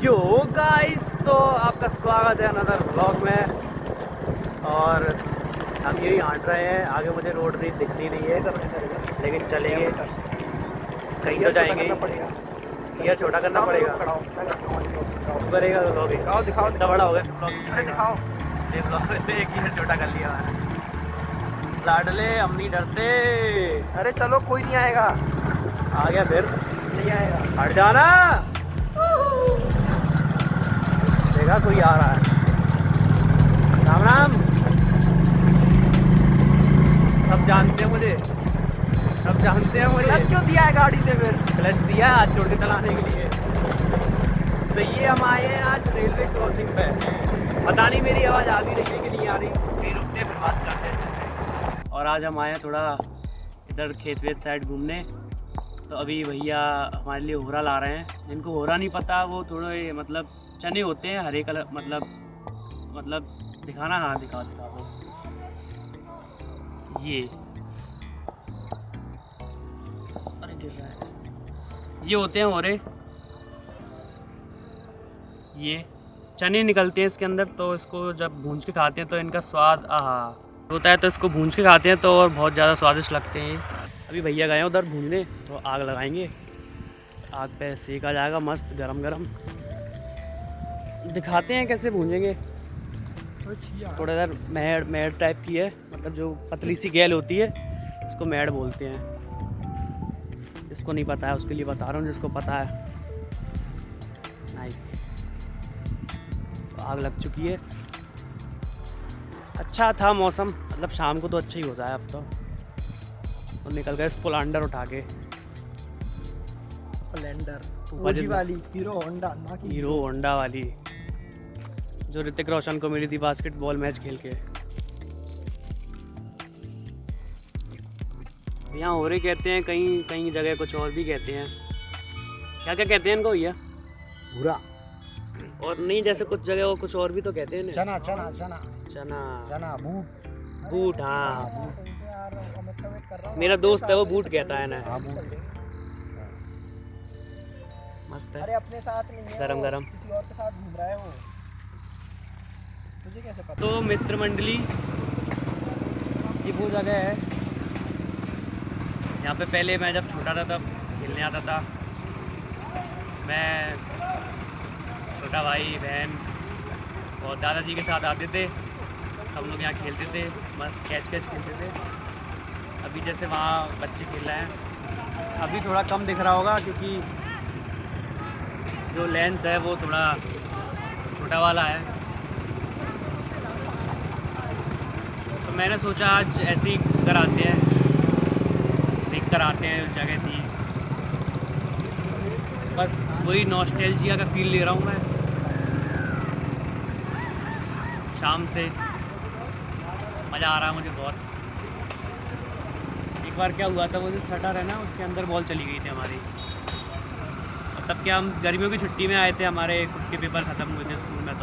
Yo guys, तो आपका स्वागत है अनदर ब्लॉग में। और हम यही हाँट रहे हैं, आगे मुझे रोड नहीं दिख नहीं रही है, लेकिन चलेंगे कहीं तो जाएंगे। ये छोटा करना पड़ेगा, तू करेगा तो ब्लॉग दिखाओ इतना बड़ा हो गया ब्लॉग दिखाओ। ये ब्लॉग में एक ही छोटा कर लिया मैंने। लाडले हम नहीं डरते। अरे चलो कोई नहीं आएगा। आ गया फिर नहीं आएगा, हट जाना। देखा कोई आ रहा है। राम राम। सब जानते हैं मुझे, सब जानते हैं मुझे। क्लच क्यों दिया है गाड़ी से फिर? क्लच दिया है हाथ छोड़ के चलाने के लिए। तो ये हम आए हैं आज रेलवे क्रॉसिंग पे। पता नहीं मेरी आवाज़ आ भी रही है कि नहीं आ रही, फिर रुकते फिर बात करते हैं। और आज हम आए हैं थोड़ा इधर खेत वेत साइड घूमने। तो अभी भैया हमारे लिए होरा ला रहे हैं। जिनको होरा नहीं पता वो थोड़े मतलब चने होते हैं हरे कलर, मतलब दिखाना। हाँ दिखा दो ये। अरे गिर रहा है। ये होते हैं होरे, ये चने निकलते हैं इसके अंदर। तो इसको जब भूंज के खाते हैं तो इनका स्वाद आहा होता है। तो इसको भूंज के खाते हैं तो और बहुत ज़्यादा स्वादिष्ट लगते हैं। अभी भैया गए हैं उधर भूंजने, तो आग लगाएंगे। आग पे सेका जाएगा मस्त गरम गरम। दिखाते हैं कैसे भूंजेंगे। थोड़ा इधर मेड़ टाइप की है, मतलब जो पतली सी गैल होती है इसको मेड़ बोलते हैं। जिसको नहीं पता है उसके लिए बता रहा हूँ, जिसको पता है। नाइस। तो आग लग चुकी है। अच्छा था मौसम, मतलब शाम को तो अच्छा ही होता है अब तो निकल गए स्प्लेंडर उठा के। स्प्लेंडर ओजी वाली, हीरो होंडा ना कि हीरो होंडा वाली, जो ऋतिक रोशन को मिली थी बास्केटबॉल मैच खेल के। यहाँ होरे कहते हैं, कहीं कहीं जगह कुछ और भी कहते हैं। क्या क्या कहते हैं इनको भैया? भूरा। और नहीं, जैसे कुछ जगह वो कुछ और भी तो कहते हैं ना। चना चना चना चना, चना बूट बूट। हाँ मेरा दोस्त है वो बूट कहता है ना। मस्त है। अरे अपने साथ नहीं है, गरम गरम। किसी और के साथ घूम रहा है वो। तुझे कैसे पता? तो मित्र मंडली, ये वो जगह है यहाँ पे पहले मैं जब छोटा था तब खेलने आता था। मैं, छोटा भाई बहन और दादाजी के साथ आते थे। हम लोग यहाँ खेलते थे, मस्त कैच खेलते थे। अभी जैसे वहाँ बच्चे खेल रहे हैं, अभी थोड़ा कम दिख रहा होगा क्योंकि जो लेंस है वो थोड़ा छोटा वाला है। तो मैंने सोचा आज ऐसे ही घूम कर आते हैं, देख कर आते हैं। जगह थी, बस वही नॉस्टैल्जिया का फील ले रहा हूँ मैं। शाम से मज़ा आ रहा है मुझे बहुत। एक बार क्या हुआ था, वो जो शटर है ना उसके अंदर बॉल चली गई थी हमारी। और तब क्या हम गर्मियों की छुट्टी में आए थे, हमारे खुद के पेपर ख़त्म हुए थे स्कूल में।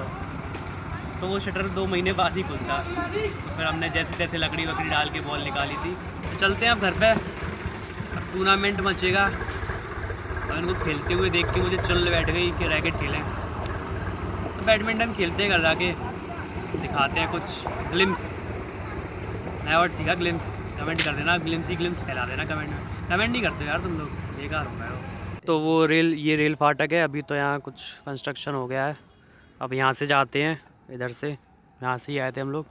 तो वो शटर 2 महीने बाद ही खुलता। तो फिर हमने जैसे तैसे लकड़ी वकड़ी डाल के बॉल निकाली थी। तो चलते हैं अब घर पे। अब टूर्नामेंट मचेगा और इनको खेलते हुए देख के मुझे चल बैठ गई कि रैकेट खेलें। तो बैडमिंटन खेलते हैं घर जाके, दिखाते हैं कुछ ग्लिम्स। नया वर्ड सीखा, ग्लिम्स। कमेंट कर देना, ग्लिम्स ही ग्लिम्स फैला देना कमेंट में। कमेंट नहीं करते यार तुम लोग, बेकार हो गए हो। तो वो ये रेल फाटक है। अभी तो यहाँ कुछ कंस्ट्रक्शन हो गया है। अब यहाँ से जाते हैं, इधर से, यहाँ से ही आए थे हम लोग।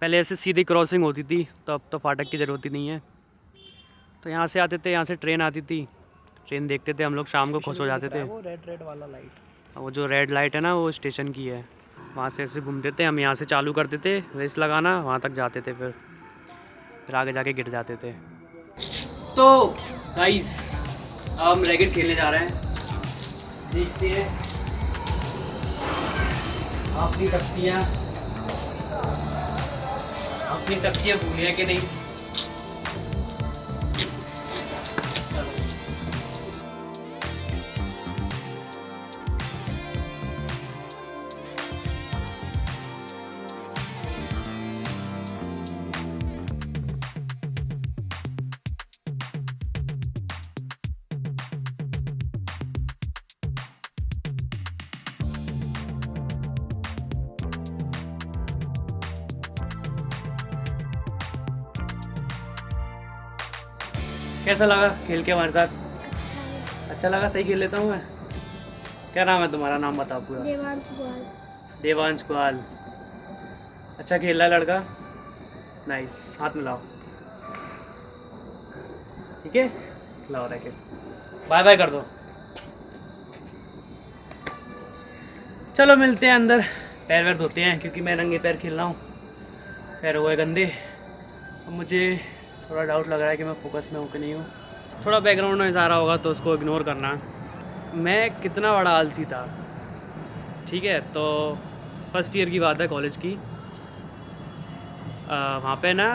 पहले ऐसे सीधी क्रॉसिंग होती थी, तो अब तो फाटक की ज़रूरत ही नहीं है। तो यहाँ से आते थे, यहाँ से ट्रेन आती थी, ट्रेन देखते थे हम लोग, शाम को खुश हो जाते थे। वो रेड वाला लाइट, वो जो रेड लाइट है ना वो स्टेशन की है। वहाँ से ऐसे घूमते थे हम, यहाँ से चालू करते थे रेस लगाना, वहाँ तक जाते थे, फिर आगे जाके गिर जाते थे। तो गाइस हम रैकेट खेलने जा रहे हैं, देखते हैं अपनी शक्तियाँ भूली है कि नहीं। कैसा लगा खेल के हमारे साथ? अच्छा है। अच्छा लगा, सही खेल लेता हूँ मैं। क्या नाम है तुम्हारा? नाम बताओ पूरा। देवांश गोयल। देवांश कुहाल। अच्छा खेल रहा है लड़का, नाइस। हाथ मिलाओ, ठीक है, लाओ रैकेट, बाय बाय कर दो। चलो मिलते हैं अंदर, पैर वैर धोते हैं क्योंकि मैं नंगे पैर खेल रहा हूँ, पैर हुए गंदे। अब मुझे थोड़ा डाउट लग रहा है कि मैं फोकस में हूँ कि नहीं हूँ। थोड़ा बैकग्राउंड नॉइज़ आ रहा होगा तो उसको इग्नोर करना। मैं कितना बड़ा आलसी था, ठीक है। तो फर्स्ट ईयर की बात है कॉलेज की। वहाँ पे ना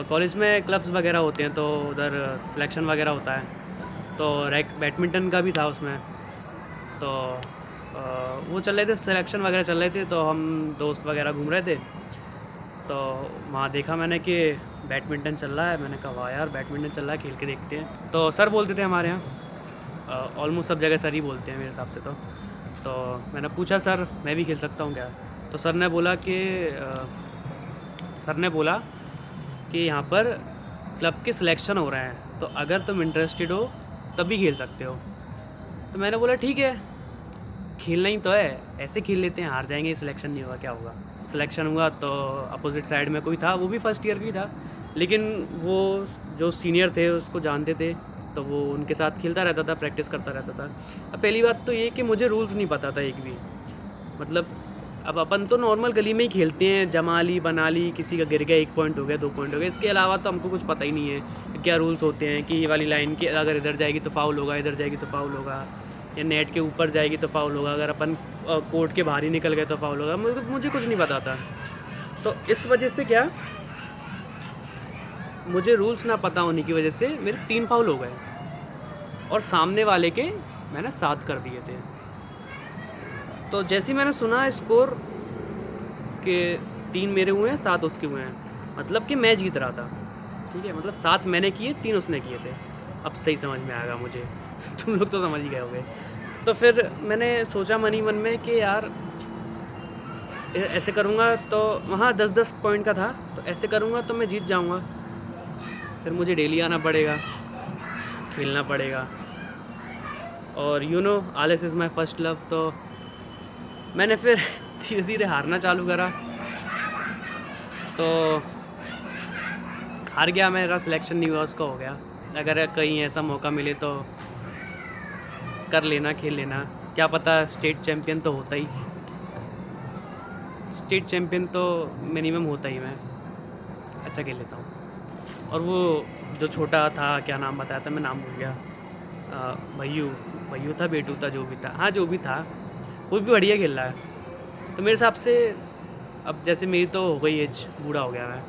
कॉलेज में क्लब्स वगैरह होते हैं तो उधर सिलेक्शन वगैरह होता है, तो बैडमिंटन का भी था उसमें। तो वो चल रहे थे, सिलेक्शन वगैरह चल रहे थे, तो हम दोस्त वगैरह घूम रहे थे। तो वहाँ देखा मैंने कि बैडमिंटन चल रहा है। मैंने कहा वाह यार बैडमिंटन चल रहा है, खेल के देखते हैं। तो सर बोलते थे हमारे यहाँ, ऑलमोस्ट सब जगह सर ही बोलते हैं मेरे हिसाब से। तो मैंने पूछा सर मैं भी खेल सकता हूँ क्या? तो सर ने बोला कि यहाँ पर क्लब के सिलेक्शन हो रहे हैं, तो अगर तुम इंटरेस्टेड हो तभी खेल सकते हो। तो मैंने बोला ठीक है, खेलना ही तो है, ऐसे खेल लेते हैं, हार जाएंगे, सिलेक्शन नहीं हुआ क्या होगा। सिलेक्शन हुआ तो अपोजिट साइड में कोई था, वो भी फर्स्ट ईयर की था, लेकिन वो जो सीनियर थे उसको जानते थे, तो वो उनके साथ खेलता रहता था, प्रैक्टिस करता रहता था। अब पहली बात तो ये कि मुझे रूल्स नहीं पता था एक भी। मतलब अब अपन तो नॉर्मल गली में ही खेलते हैं, जमा ली बना ली, किसी का गिर गया 1 पॉइंट हो गया 2 पॉइंट हो गया, इसके अलावा तो हमको कुछ पता ही नहीं है क्या रूल्स होते हैं कि ये वाली लाइन की अगर इधर जाएगी तो फाउल होगा, इधर जाएगी तो फाउल होगा, या नेट के ऊपर जाएगी तो फाउल होगा, अगर अपन कोर्ट के बाहर ही निकल गए तो फाउल होगा। मुझे कुछ नहीं पता था। तो इस वजह से क्या, मुझे रूल्स ना पता होने की वजह से मेरे 3 फाउल हो गए और सामने वाले के मैंने 7 कर दिए थे। तो जैसे ही मैंने सुना स्कोर के 3 मेरे हुए हैं 7 उसके हुए हैं, मतलब कि मैं जीत रहा था, ठीक है। मतलब 7 मैंने किए 3 उसने किए थे। अब सही समझ में आएगा मुझे तुम लोग तो समझ ही गए होंगे। तो फिर मैंने सोचा मन ही मन में कि यार ऐसे करूँगा तो वहाँ 10-10 पॉइंट का था, तो ऐसे करूँगा तो मैं जीत जाऊँगा। फिर मुझे डेली आना पड़ेगा, खेलना पड़ेगा, और यू नो आलस इज़ माई फर्स्ट लव। तो मैंने फिर धीरे धीरे हारना चालू करा, तो हार गया, मेरा सिलेक्शन नहीं हुआ, उसका हो गया। अगर कहीं ऐसा मौका मिले तो कर लेना, खेल लेना, क्या पता स्टेट चैम्पियन तो होता ही, स्टेट चैम्पियन तो मिनिमम होता ही। मैं अच्छा खेल लेता हूँ। और वो जो छोटा था, क्या नाम बताया था, मैं नाम भूल गया, भैयू था, बेटू था, जो भी था, हाँ जो भी था, वो भी बढ़िया खेल रहा है। तो मेरे हिसाब से अब जैसे मेरी तो हो गई एज, बूढ़ा हो गया मैं,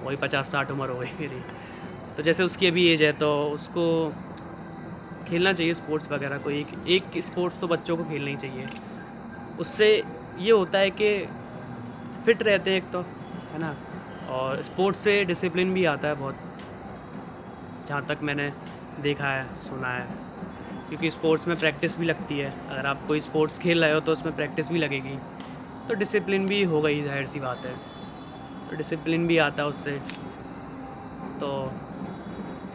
वही 50-60 उम्र हो गई मेरी, तो जैसे उसकी अभी एज है तो उसको खेलना चाहिए स्पोर्ट्स वगैरह को। एक स्पोर्ट्स तो बच्चों को खेलना ही चाहिए। उससे ये होता है कि फिट रहते हैं एक तो, है ना, और स्पोर्ट्स से डिसिप्लिन भी आता है बहुत, जहाँ तक मैंने देखा है सुना है, क्योंकि स्पोर्ट्स में प्रैक्टिस भी लगती है। अगर आप कोई स्पोर्ट्स खेल रहे हो तो उसमें प्रैक्टिस भी लगेगी, तो डिसिप्लिन भी हो गई, जाहिर सी बात है, तो डिसिप्लिन भी आता है उससे। तो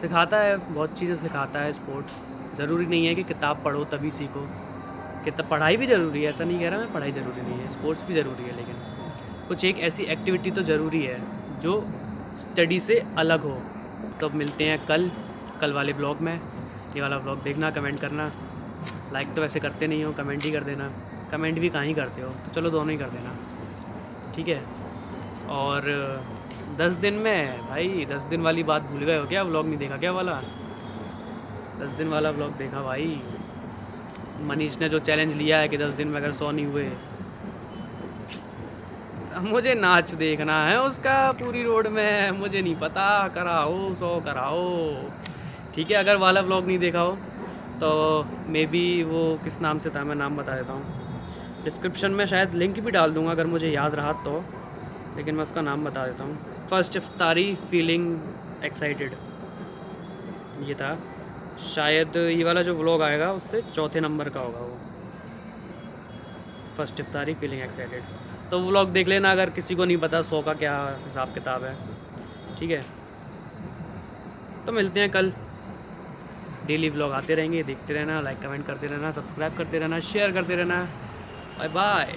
सिखाता है, बहुत चीज़ें सिखाता है स्पोर्ट्स। ज़रूरी नहीं है कि किताब पढ़ो तभी सीखो, किताब पढ़ाई भी ज़रूरी है, ऐसा नहीं कह रहा मैं पढ़ाई ज़रूरी नहीं है, स्पोर्ट्स भी ज़रूरी है, लेकिन कुछ एक ऐसी एक्टिविटी तो ज़रूरी है जो स्टडी से अलग हो। तो अब मिलते हैं कल वाले ब्लॉग में। ये वाला ब्लॉग देखना, कमेंट करना, लाइक तो वैसे करते नहीं हो, कमेंट ही कर देना। कमेंट भी कहाँ ही करते हो, तो चलो दोनों ही कर देना, ठीक है। और 10 दिन में भाई, 10 दिन वाली बात भूल गए हो क्या? व्लॉग नहीं देखा क्या वाला? 10 दिन वाला व्लॉग देखा भाई। मनीष ने जो चैलेंज लिया है कि 10 दिन में अगर 100 नहीं हुए, मुझे नाच देखना है उसका पूरी रोड में, मुझे नहीं पता, कराओ 100 कराओ, ठीक है। अगर वाला व्लॉग नहीं देखा हो तो मे बी वो किस नाम से था, मैं नाम बता देता हूँ, डिस्क्रिप्शन में शायद लिंक भी डाल दूँगा अगर मुझे याद रहा तो, लेकिन मैं उसका नाम बता देता हूँ। फर्स्ट इफ्तारी फीलिंग एक्साइटेड, ये था। शायद ये वाला जो व्लॉग आएगा उससे 4थे नंबर का होगा वो, फर्स्ट इफ्तारी फीलिंग एक्साइटेड। तो वो व्लॉग देख लेना अगर किसी को नहीं पता 100 का क्या हिसाब किताब है, ठीक है। तो मिलते हैं कल। डेली व्लॉग आते रहेंगे, देखते रहना, लाइक कमेंट करते रहना, सब्सक्राइब करते रहना, शेयर करते रहना। Bye bye.